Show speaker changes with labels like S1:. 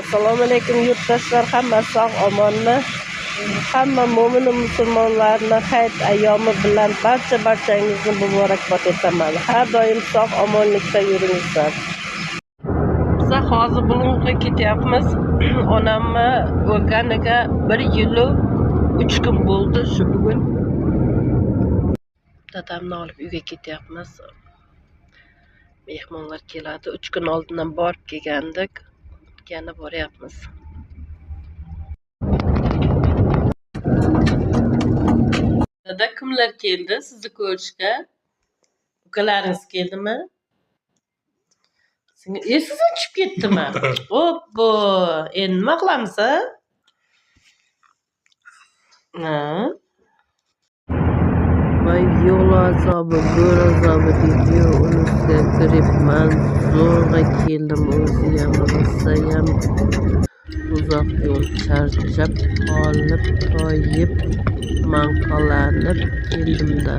S1: Assalomu alaykum yurtdoshlar, hammasi sog' omonmi? Hamma mo'min va musulmonlarni hayit ayyomi bilan barchangizni muborakbod etaman. Har doim sog' omonlikda yuringizlar. Biz hozir Bulung'ga ketyapmiz. Onamni o'lganiga 1 yil 3 kun bo'ldi shu bugun. Dadamni olib uyga ketyapmiz. Mehmonlar keladi. 3 kun oldindan borib kelgandik. Yana boryapmiz. Dada, kimlar keldi sizni ko'rishga? Ukalaringiz keldimi? Siz uchib ketdimi? Oppo, endi nima qilamiz, ha? Voy, yo'l azobi, go'r azobi deydi-yu, unisiga kiribman, zo'rg'a keldim, o'ziyam, rossayam uzoq yo'l, charchab qolib, toyib, manqalanib keldim-da.